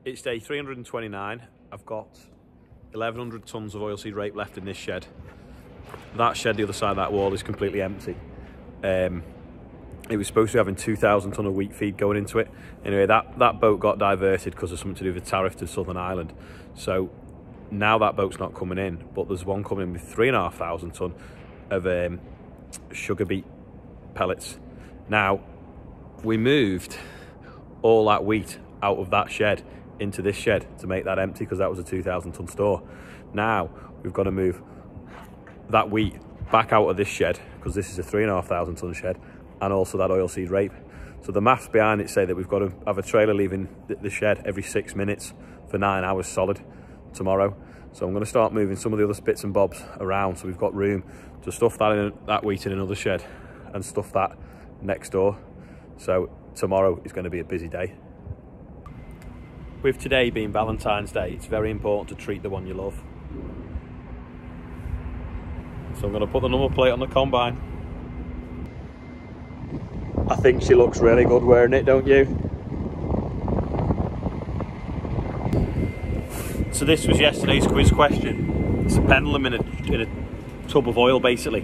It's day 329. I've got 1,100 tonnes of oilseed rape left in this shed. That shed, the other side of that wall, is completely empty. It was supposed to be having 2,000 tonne of wheat feed going into it. Anyway, that boat got diverted because of something to do with the tariff to Southern Ireland. So now that boat's not coming in, but there's one coming in with 3,500 tonne of sugar beet pellets. Now, we moved all that wheat out of that shed into this shed to make that empty because that was a 2,000 tonne store. Now we've got to move that wheat back out of this shed because this is a 3,500 tonne shed, and also that oilseed rape. So the maths behind it say that we've got to have a trailer leaving the shed every 6 minutes for 9 hours solid tomorrow. So I'm going to start moving some of the other bits and bobs around so we've got room to stuff that wheat in another shed and stuff that next door. So tomorrow is going to be a busy day. With today being Valentine's Day, it's very important to treat the one you love. So I'm going to put the number plate on the combine. I think she looks really good wearing it, don't you? So this was yesterday's quiz question. It's a pendulum in a tub of oil, basically.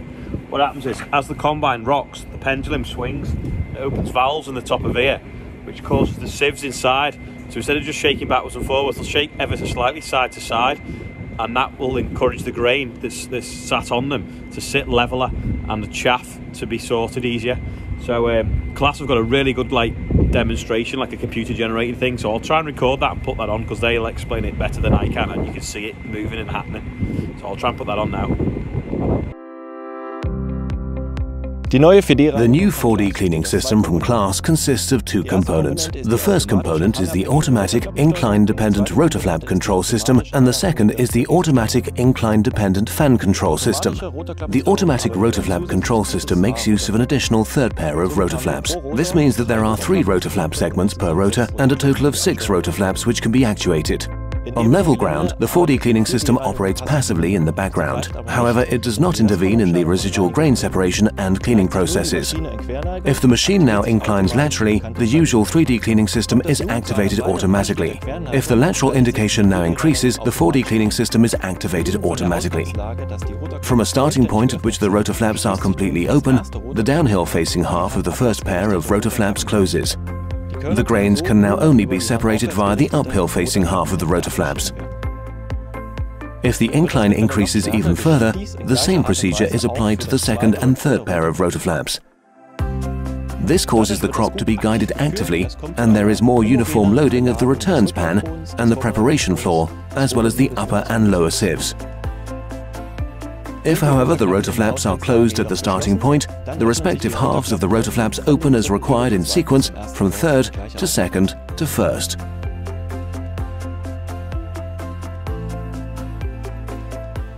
What happens is, as the combine rocks, the pendulum swings. It opens valves in the top of here, which causes the sieves inside. So instead of just shaking backwards and forwards, they'll shake ever so slightly side to side, and that will encourage the grain that's sat on them to sit leveler and the chaff to be sorted easier. So class have got a really good demonstration, like a computer generated thing, so I'll try and record that and put that on because they'll explain it better than I can and you can see it moving and happening. So I'll try and put that on now. The new 4D cleaning system from Claas consists of two components. The first component is the automatic incline-dependent rotor-flap control system, and the second is the automatic incline-dependent fan control system. The automatic rotor-flap control system makes use of an additional third pair of rotor flaps. This means that there are 3 rotor flap segments per rotor and a total of 6 rotor flaps which can be actuated. On level ground, the 4D cleaning system operates passively in the background. However, it does not intervene in the residual grain separation and cleaning processes. If the machine now inclines laterally, the usual 3D cleaning system is activated automatically. If the lateral indication now increases, the 4D cleaning system is activated automatically. From a starting point at which the rotor flaps are completely open, the downhill-facing half of the first pair of rotor flaps closes. The grains can now only be separated via the uphill-facing half of the rotor flaps. If the incline increases even further, the same procedure is applied to the second and third pair of rotor flaps. This causes the crop to be guided actively, and there is more uniform loading of the returns pan and the preparation floor, as well as the upper and lower sieves. If, however, the rotor flaps are closed at the starting point, the respective halves of the rotor flaps open as required in sequence from third to second to first.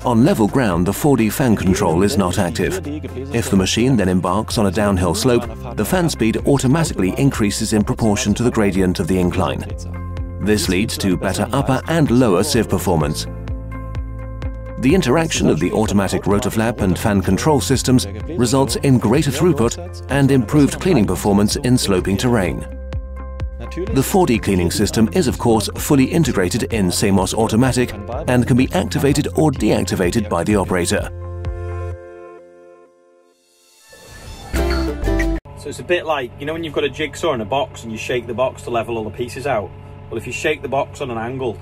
On level ground, the 4D fan control is not active. If the machine then embarks on a downhill slope, the fan speed automatically increases in proportion to the gradient of the incline. This leads to better upper and lower sieve performance. The interaction of the automatic rotor flap and fan control systems results in greater throughput and improved cleaning performance in sloping terrain. The 4D cleaning system is of course fully integrated in CMOS automatic and can be activated or deactivated by the operator. So it's a bit like, you know when you've got a jigsaw in a box and you shake the box to level all the pieces out? Well, if you shake the box on an angle,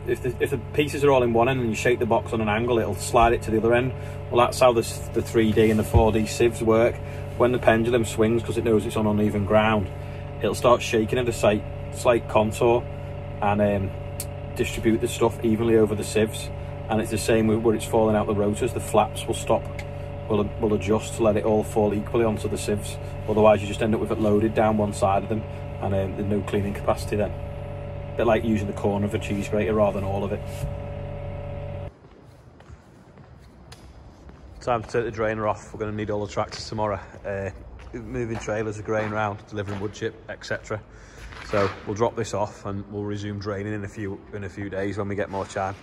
if the pieces are all in one end and you shake the box on an angle, it'll slide it to the other end. Well, that's how the 3D and the 4D sieves work. When the pendulum swings, because it knows it's on uneven ground, it'll start shaking at a slight contour and distribute the stuff evenly over the sieves. And it's the same where it's falling out the rotors. The flaps will stop, will adjust to let it all fall equally onto the sieves. Otherwise, you just end up with it loaded down one side of them, and there's no cleaning capacity then. A bit like using the corner of a cheese grater rather than all of it. Time to take the drainer off. We're going to need all the tractors tomorrow. Moving trailers of grain around, delivering wood chip, etc. So we'll drop this off and we'll resume draining in a few days when we get more time.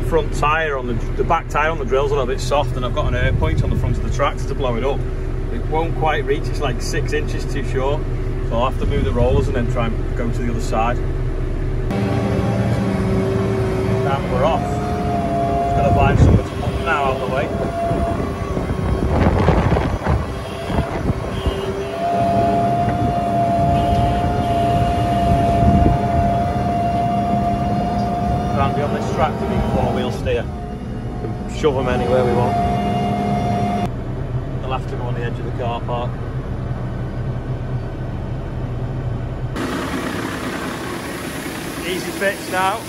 Front tyre on the back tyre on the drill's a little bit soft, and I've got an air point on the front of the tractor to blow it up. It won't quite reach, it's like 6 inches too short. So I'll have to move the rollers and then try and go to the other side. And we're off. Just gotta find somewhere to put them now out of the way. Can't be on this track to be four-wheel steer. We can shove them anywhere we want. They'll have to go on the edge of the car park. Easy fix now.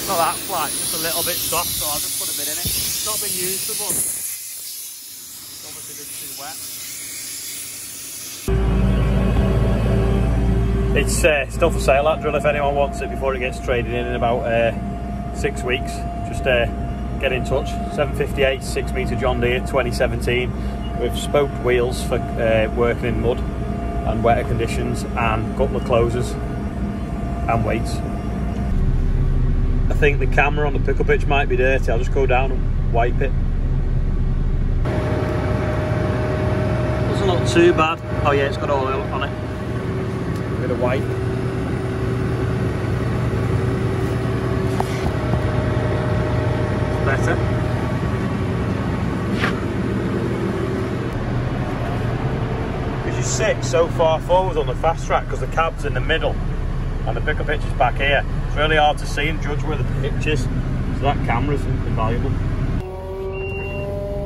Not that flat, just a little bit soft, so I'll just put a bit in it. It's not been used for one. It's obviously a bit too wet. It's still for sale, that drill, if anyone wants it before it gets traded in about 6 weeks. Just get in touch. 758 6-metre John Deere 2017 with spoked wheels for working in mud and wetter conditions, and couple of closers and weights. I think the camera on the pickle pitch might be dirty. I'll just go down and wipe it. Doesn't look too bad. Oh yeah, it's got oil on it. A bit of white. It's better. Because you sit so far forward on the fast track because the cab's in the middle and the pickle pitch is back here. It's really hard to see and judge where the pitch is, so that camera's invaluable.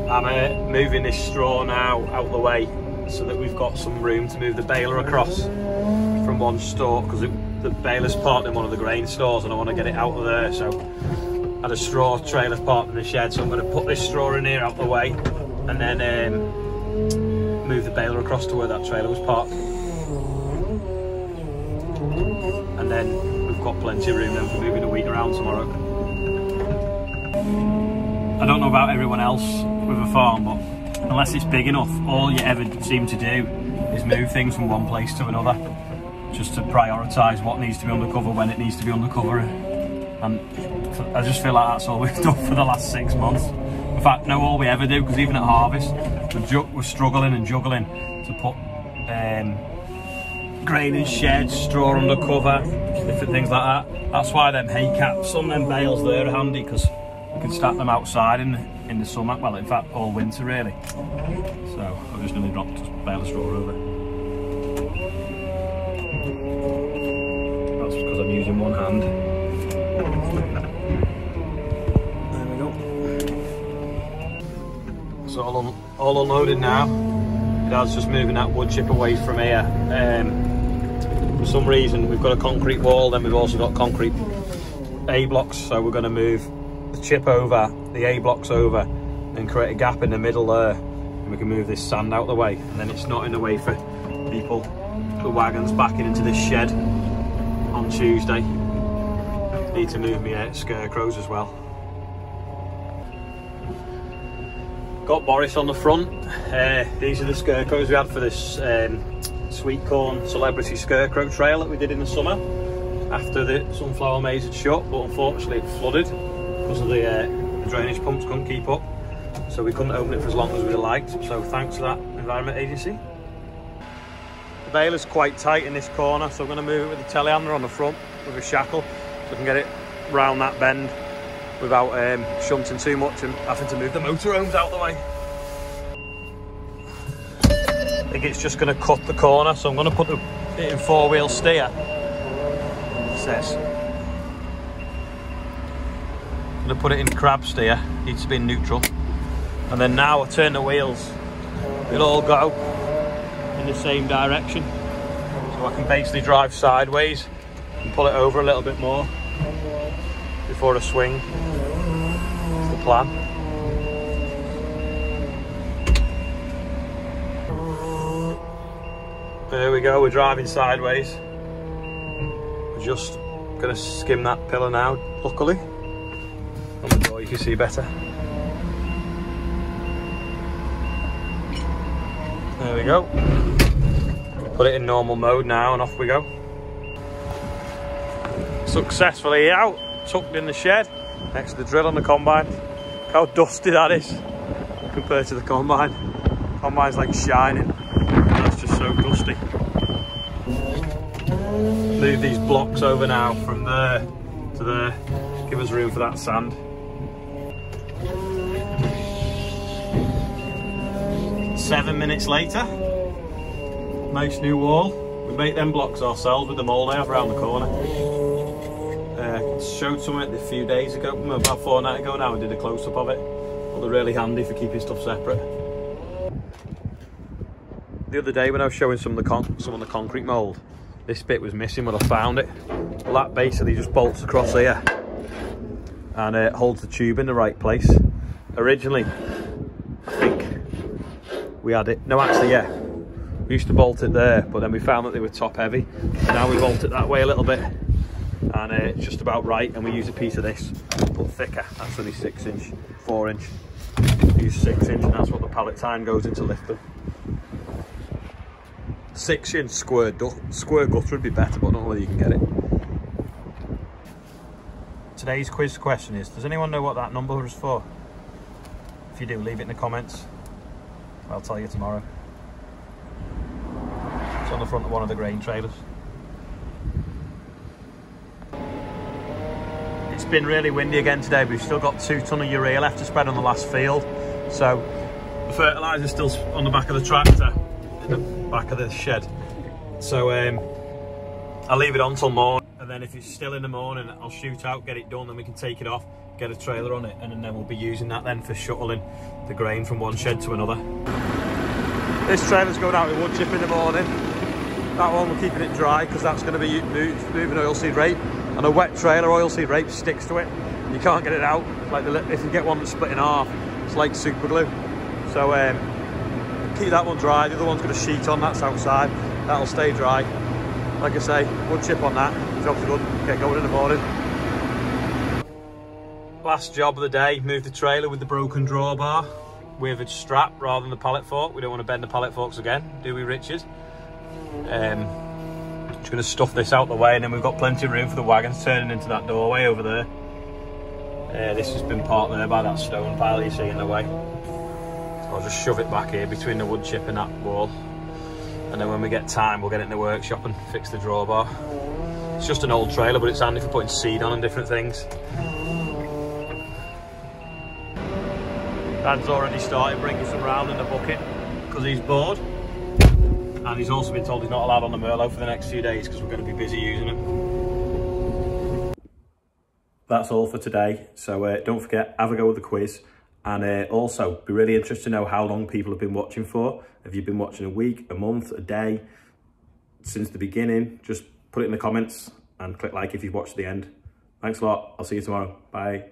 I'm moving this straw now out of the way so that we've got some room to move the baler across from one store, because the baler's parked in one of the grain stores and I want to get it out of there. So I had a straw trailer parked in the shed, so I'm going to put this straw in here out of the way and then move the baler across to where that trailer was parked. And then we've got plenty of room then for moving the wheat around tomorrow. I don't know about everyone else with a farm, but unless it's big enough, all you ever seem to do is move things from one place to another, just to prioritise what needs to be undercover when it needs to be undercover. And I just feel like that's all we've done for the last 6 months. In fact, no, all we ever do, because even at harvest, we're struggling and juggling to put grain in sheds, straw under cover, different things like that. That's why them hay caps on them bales there are handy, because you can stack them outside in the summer, well in fact all winter really. So I've just nearly dropped a bale of straw over. That's because I'm using one hand. There we go. So all unloaded now. Dad's just moving that wood chip away from here. For some reason we've got a concrete wall, then we've also got concrete A blocks, so we're going to move the chip over, the A blocks over, and create a gap in the middle there, and we can move this sand out of the way, and then it's not in the way for people, the wagons backing into this shed on Tuesday. Need to move my scarecrows as well. Got Boris on the front. These are the scarecrows we had for this sweet corn celebrity scarecrow trail that we did in the summer after the sunflower maze had shut, but unfortunately it flooded because of the drainage pumps couldn't keep up, so we couldn't open it for as long as we'd have liked, so thanks to that Environment Agency. The baler's quite tight in this corner, so I'm going to move it with the telehandler on the front with a shackle so I can get it round that bend without shunting too much and having to move the motorhomes out of the way. I think it's just going to cut the corner, so I'm going to put it in four-wheel steer. It says. I'm going to put it in crab steer, needs to be in neutral. And then now I turn the wheels, it'll all go in the same direction. So I can basically drive sideways and pull it over a little bit more before I swing. That's the plan. There we go, we're driving sideways. We're just going to skim that pillar now, luckily. On the door you can see better. There we go. Put it in normal mode now and off we go. Successfully out, tucked in the shed, next to the drill on the combine. Look how dusty that is compared to the combine. Combine's like shining. That's just so dusty. rusty. Move these blocks over now from there to there. Give us room for that sand. Seven minutes later, nice new wall. We make them blocks ourselves with the mould I have around the corner. Showed some of it a few days ago, about 4 nights ago now, and did a close-up of it. But they're really handy for keeping stuff separate. The other day when I was showing some of the concrete mould, this bit was missing when I found it. Well, that basically just bolts across here and it holds the tube in the right place. Originally, I think we had it, no actually yeah, we used to bolt it there, but then we found that they were top heavy. Now we bolt it that way a little bit and it's just about right, and we use a piece of this, but thicker. That's only 6 inch, 4 inch. We use 6 inch and that's what the pallet time goes into lifting. 6 inch square gutter would be better, but I don't know whether you can get it. Today's quiz question is, does anyone know what that number is for? If you do, leave it in the comments. I'll tell you tomorrow. It's on the front of one of the grain trailers. It's been really windy again today, but we've still got 2 ton of urea left to spread on the last field. So the fertiliser's still on the back of the tractor, in the back of the shed. So I'll leave it on till morning, and then if it's still in the morning, I'll shoot out, get it done, then we can take it off, get a trailer on it, and then we'll be using that then for shuttling the grain from one shed to another. This trailer's going out with wood chip in the morning. That one we're keeping it dry because that's going to be moving oilseed rape. And a wet trailer, oilseed rape sticks to it. You can't get it out. Like if you get one that's split in half, it's like super glue. So keep that one dry. The other one's got a sheet on, that's outside. That'll stay dry. Like I say, wood chip on that. Job's good. Get going in the morning. Last job of the day, move the trailer with the broken drawbar with a strap rather than the pallet fork. We don't want to bend the pallet forks again, do we, Richard? Just going to stuff this out the way, and then we've got plenty of room for the wagons turning into that doorway over there. This has been parked there by that stone pile you see in the way. So I'll just shove it back here between the wood chip and that wall, and then when we get time we'll get it in the workshop and fix the drawbar. It's just an old trailer, but it's handy for putting seed on and different things. Dad's already started bringing some round in the bucket because he's bored. And he's also been told he's not allowed on the Merlot for the next few days because we're going to be busy using it. That's all for today. So don't forget, have a go with the quiz. And also, be really interested to know how long people have been watching for. Have you been watching a week, a month, a day, since the beginning? Just put it in the comments and click like if you've watched the end. Thanks a lot. I'll see you tomorrow. Bye.